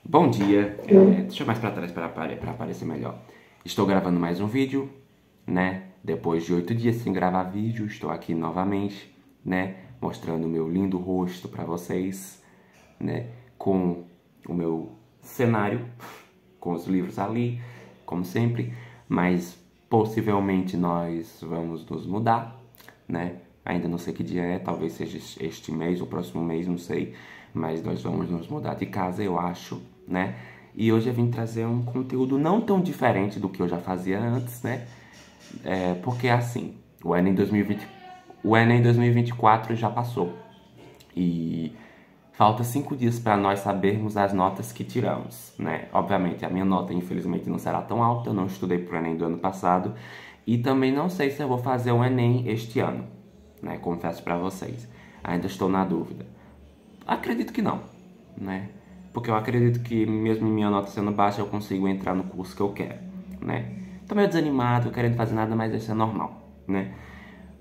Bom dia. Deixa eu mais pra trás para aparecer melhor. Estou gravando mais um vídeo, né? Depois de 8 dias sem gravar vídeo, estou aqui novamente, né? Mostrando o meu lindo rosto pra vocês, né? Com o meu cenário, com os livros ali, como sempre. Mas possivelmente nós vamos nos mudar, né? Ainda não sei que dia é, talvez seja este mês ou próximo mês, não sei. Mas nós vamos nos mudar de casa, eu acho, né? E hoje eu vim trazer um conteúdo não tão diferente do que eu já fazia antes, né? Porque assim, o Enem 2024 já passou. E falta 5 dias para nós sabermos as notas que tiramos, né? Obviamente, a minha nota, infelizmente, não será tão alta. Eu não estudei pro Enem do ano passado. E também não sei se eu vou fazer o Enem este ano, né? Confesso para vocês. Ainda estou na dúvida. Acredito que não, né? Porque eu acredito que mesmo minha nota sendo baixa, eu consigo entrar no curso que eu quero, né? Tô meio desanimado, querendo fazer nada, mas isso é normal, né?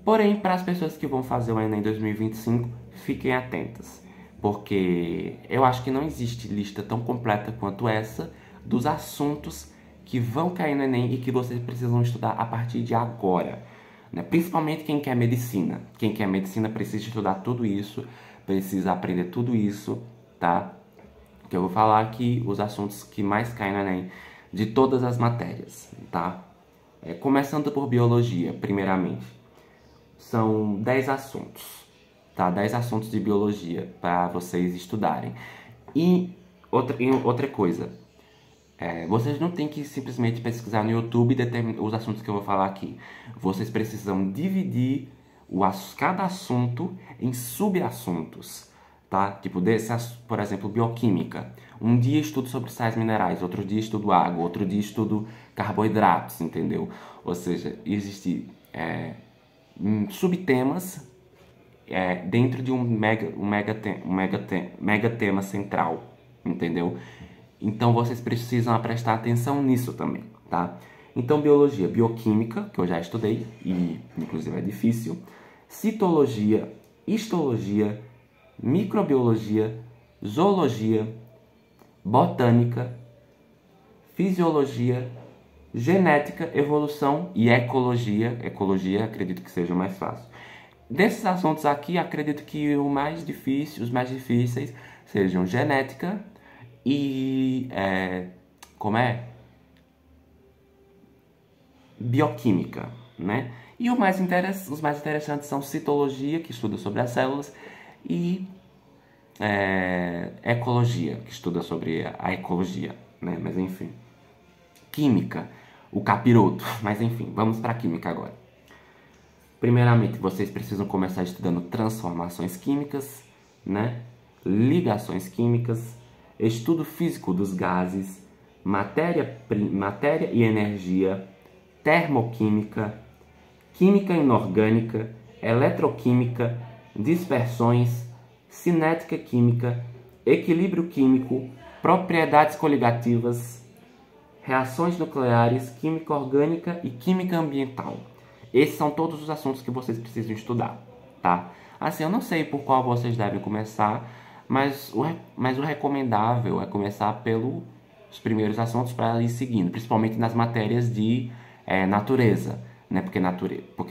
Porém, para as pessoas que vão fazer o Enem 2025, fiquem atentas. Porque eu acho que não existe lista tão completa quanto essa dos assuntos que vão cair no Enem e que vocês precisam estudar a partir de agora, né? Principalmente quem quer medicina. Quem quer medicina precisa estudar tudo isso, precisa aprender tudo isso, tá? Que eu vou falar aqui os assuntos que mais caem no Enem de todas as matérias, tá? Começando por biologia, primeiramente. São 10 assuntos, tá? 10 assuntos de biologia para vocês estudarem. E outra coisa, vocês não tem que simplesmente pesquisar no YouTube os assuntos que eu vou falar aqui. Vocês precisam dividir cada assunto em subassuntos, tá? Tipo, por exemplo, bioquímica. Um dia estudo sobre sais minerais, outro dia estudo água, outro dia estudo carboidratos, entendeu? Ou seja, existem subtemas dentro de um mega tema central, entendeu? Então vocês precisam prestar atenção nisso também, tá? Então biologia, bioquímica, que eu já estudei e inclusive é difícil, citologia, histologia, microbiologia, zoologia, botânica, fisiologia, genética, evolução e ecologia. Ecologia acredito que seja o mais fácil. Desses assuntos aqui, acredito que os mais difíceis sejam genética e bioquímica, né? E os mais interessantes são citologia, que estuda sobre as células, e ecologia, que estuda sobre a ecologia, né? Mas enfim. Química, o capiroto. Mas enfim, vamos para a química agora. Primeiramente, vocês precisam começar estudando transformações químicas, né? Ligações químicas, estudo físico dos gases, matéria e energia, termoquímica, química inorgânica, eletroquímica, dispersões, cinética química, equilíbrio químico, propriedades coligativas, reações nucleares, química orgânica e química ambiental. Esses são todos os assuntos que vocês precisam estudar, tá? Assim, eu não sei por qual vocês devem começar, mas o recomendável é começar pelos primeiros assuntos para ir seguindo, principalmente nas matérias de natureza, né? Porque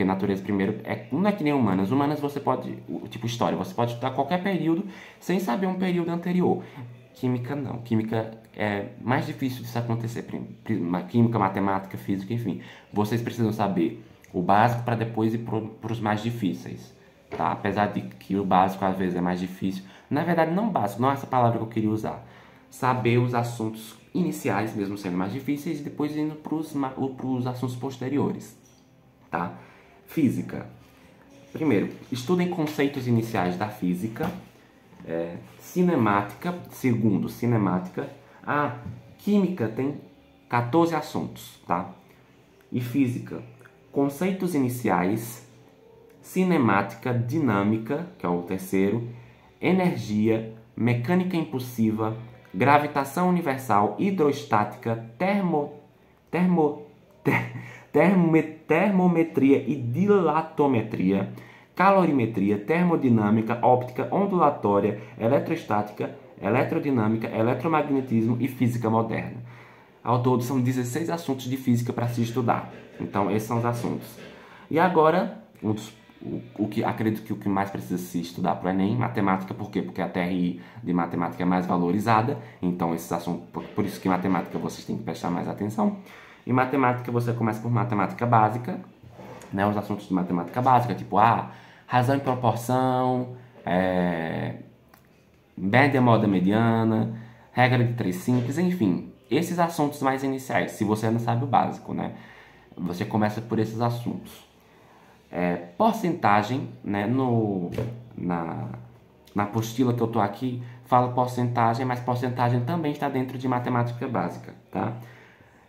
natureza primeiro não é que nem humanas. Humanas você pode, tipo história, você pode estudar qualquer período sem saber um período anterior. Química não. Química é mais difícil disso acontecer. Química, matemática, física, enfim. Vocês precisam saber o básico para depois ir para os mais difíceis, tá? Apesar de que o básico às vezes é mais difícil. Na verdade, não básico, não é essa palavra que eu queria usar. Saber os assuntos iniciais, mesmo sendo mais difíceis, e depois indo para os assuntos posteriores, tá? Física. Primeiro, estudem conceitos iniciais da física. Cinemática. Segundo, cinemática. Química tem 14 assuntos, tá? E física, conceitos iniciais, cinemática, dinâmica, que é o terceiro, energia, mecânica impulsiva, gravitação universal, hidrostática, termometria e dilatometria, calorimetria, termodinâmica, óptica, ondulatória, eletrostática, eletrodinâmica, eletromagnetismo e física moderna. Ao todo são 16 assuntos de física para se estudar. Então esses são os assuntos. E agora, o que acredito que o que mais precisa se estudar para o Enem, matemática, por quê? Porque a TRI de matemática é mais valorizada, então esses assuntos, por isso que matemática vocês têm que prestar mais atenção. Em matemática você começa por matemática básica, né, os assuntos de matemática básica, tipo razão e proporção, média, moda, mediana, regra de 3 simples, enfim, esses assuntos mais iniciais, se você não sabe o básico, né, você começa por esses assuntos. Porcentagem, né, na apostila que eu tô aqui, fala porcentagem, mas porcentagem também está dentro de matemática básica, tá?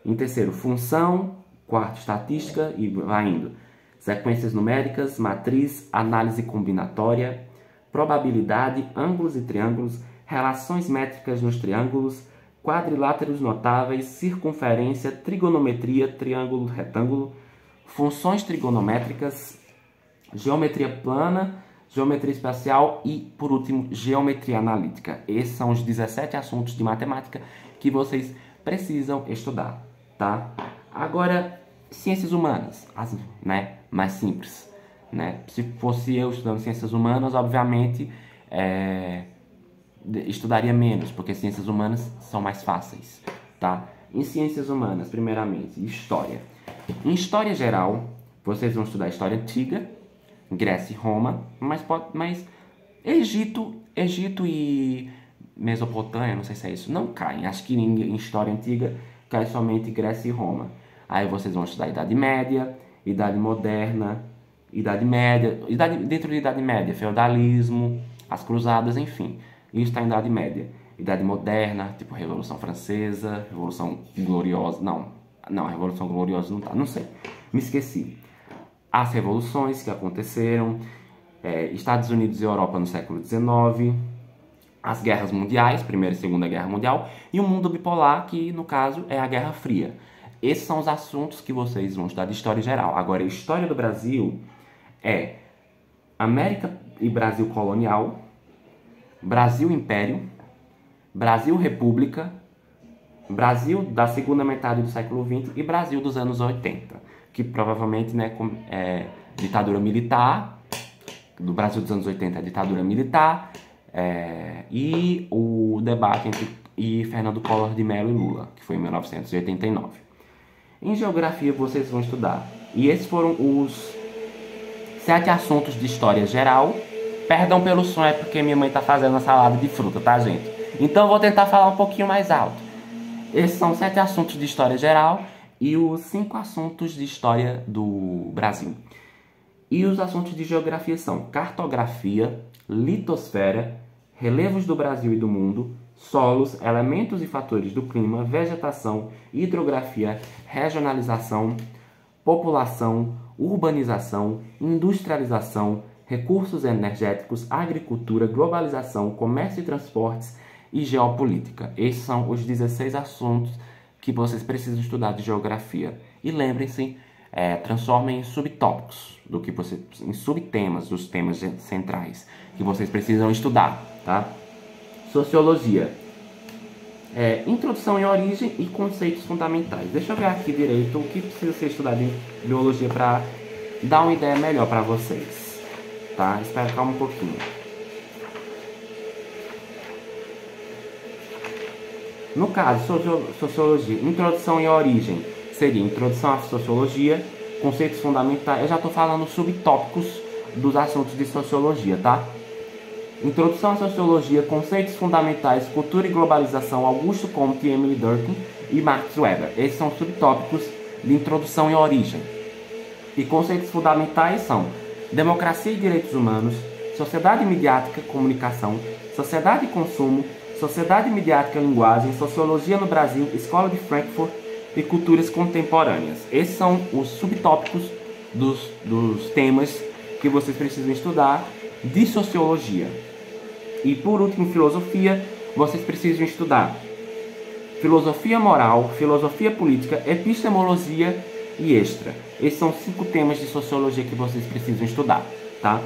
Em terceiro, função, quarto, estatística e vai indo. Sequências numéricas, matriz, análise combinatória, probabilidade, ângulos e triângulos, relações métricas nos triângulos, quadriláteros notáveis, circunferência, trigonometria, triângulo, retângulo, funções trigonométricas, geometria plana, geometria espacial e, por último, geometria analítica. Esses são os 17 assuntos de matemática que vocês precisam estudar, tá? Agora, ciências humanas, né, mais simples, né? Se fosse eu estudando ciências humanas, obviamente, estudaria menos, porque ciências humanas são mais fáceis, tá? Em ciências humanas, primeiramente, história. Em história geral, vocês vão estudar história antiga, Grécia e Roma, mas Egito e Mesopotâmia, não sei se é isso, não caem. Acho que em história antiga cai somente Grécia e Roma. Aí vocês vão estudar Idade Média, Idade Moderna, dentro da Idade Média, feudalismo, as cruzadas, enfim. Isso está em Idade Média. Idade Moderna, tipo Revolução Francesa, Revolução Gloriosa, não, a Revolução Gloriosa não tá, não sei, me esqueci. As revoluções que aconteceram, Estados Unidos e Europa no século XIX, as guerras mundiais, Primeira e Segunda Guerra Mundial, e o mundo bipolar, que no caso é a Guerra Fria. Esses são os assuntos que vocês vão estudar de história geral. Agora, a história do Brasil é América e Brasil colonial, Brasil Império, Brasil República, Brasil da segunda metade do século XX e Brasil dos anos 80, que provavelmente, né, ditadura militar, do Brasil dos anos 80 é ditadura militar, e o debate entre Fernando Collor de Mello e Lula, que foi em 1989. Em geografia vocês vão estudar, e esses foram os 7 assuntos de história geral. Perdão pelo som, é porque minha mãe tá fazendo uma salada de fruta, tá, gente? Então eu vou tentar falar um pouquinho mais alto. Esses são 7 assuntos de história geral e os 5 assuntos de história do Brasil. E os assuntos de geografia são cartografia, litosfera, relevos do Brasil e do mundo, solos, elementos e fatores do clima, vegetação, hidrografia, regionalização, população, urbanização, industrialização, recursos energéticos, agricultura, globalização, comércio e transportes e geopolítica. Esses são os 16 assuntos que vocês precisam estudar de geografia. E lembrem-se, transformem em subtópicos, em subtemas dos temas centrais que vocês precisam estudar, tá? Sociologia. Introdução em origem e conceitos fundamentais. Deixa eu ver aqui direito o que precisa ser estudado em biologia para dar uma ideia melhor para vocês, tá? Espera, calma um pouquinho. No caso, sociologia, introdução em origem seria introdução à sociologia, conceitos fundamentais. Eu já estou falando subtópicos dos assuntos de sociologia, tá? Introdução à sociologia, conceitos fundamentais, cultura e globalização, Augusto Comte, Emily Durkheim e Max Weber. Esses são subtópicos de introdução em origem. E conceitos fundamentais são democracia e direitos humanos, sociedade midiática, comunicação, sociedade e consumo, sociedade midiática, linguagem, sociologia no Brasil, escola de Frankfurt e culturas contemporâneas. Esses são os subtópicos dos temas que vocês precisam estudar de sociologia. E por último, filosofia, vocês precisam estudar filosofia moral, filosofia política, epistemologia e extra. Esses são 5 temas de sociologia que vocês precisam estudar, tá?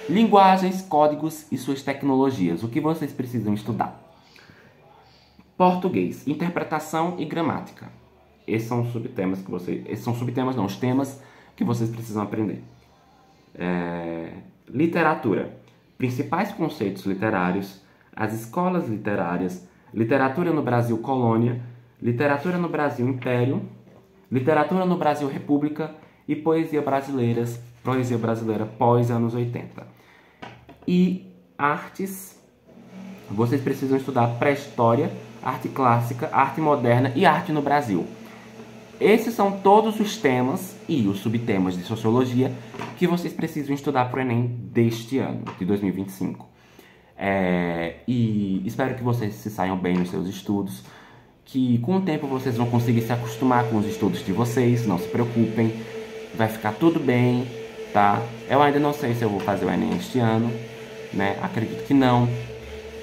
Linguagens, códigos e suas tecnologias. O que vocês precisam estudar? Português, interpretação e gramática. Esses são os subtemas que vocês... Esses são subtemas não, os temas que vocês precisam aprender. Literatura. Principais conceitos literários, as escolas literárias, literatura no Brasil colônia, literatura no Brasil império, literatura no Brasil república e poesia brasileira pós anos 80. E artes, vocês precisam estudar pré-história, arte clássica, arte moderna e arte no Brasil. Esses são todos os temas e os subtemas de sociologia que vocês precisam estudar para o Enem deste ano, de 2025. E espero que vocês se saiam bem nos seus estudos, que com o tempo vocês vão conseguir se acostumar com os estudos de vocês, não se preocupem, vai ficar tudo bem, tá? Eu ainda não sei se eu vou fazer o Enem este ano, né? Acredito que não,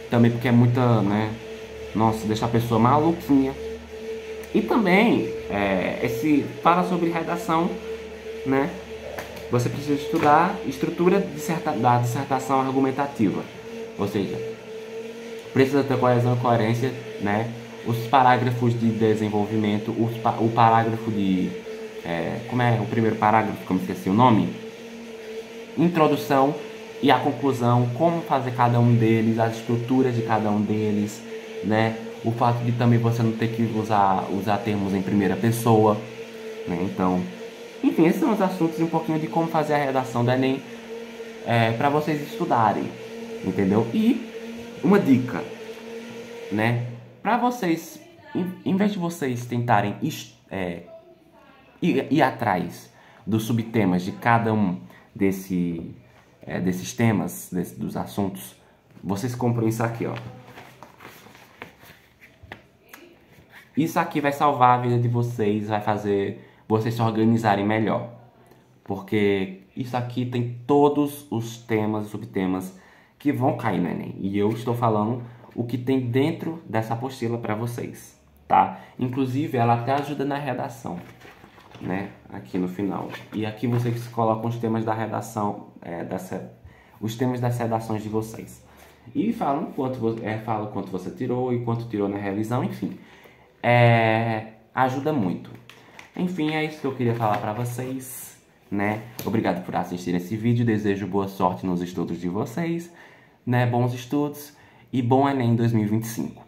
também porque é muita, né? Nossa, deixa a pessoa maluquinha. E também, fala sobre redação, né? Você precisa estudar estrutura da dissertação argumentativa. Ou seja, precisa ter coesão e coerência, né? Os parágrafos de desenvolvimento, o parágrafo de... como é o primeiro parágrafo, como esqueci o nome? Introdução e a conclusão, como fazer cada um deles, as estruturas de cada um deles, né? O fato de também você não ter que usar termos em primeira pessoa, né? Então, enfim, esses são os assuntos um pouquinho de como fazer a redação do Enem para vocês estudarem, entendeu? E uma dica, né? Para vocês, em vez de vocês tentarem ir atrás dos subtemas de cada um desses temas, dos assuntos, vocês compram isso aqui, ó. Isso aqui vai salvar a vida de vocês, vai fazer vocês se organizarem melhor. Porque isso aqui tem todos os temas e subtemas que vão cair no Enem. E eu estou falando o que tem dentro dessa apostila para vocês, tá? Inclusive, ela até ajuda na redação, né? Aqui no final. E aqui vocês colocam os temas da redação, os temas das redações de vocês. E falam quanto você tirou e quanto tirou na revisão, enfim. Ajuda muito. Enfim, é isso que eu queria falar pra vocês, né? Obrigado por assistir esse vídeo, desejo boa sorte nos estudos de vocês, né? Bons estudos e bom Enem 2025.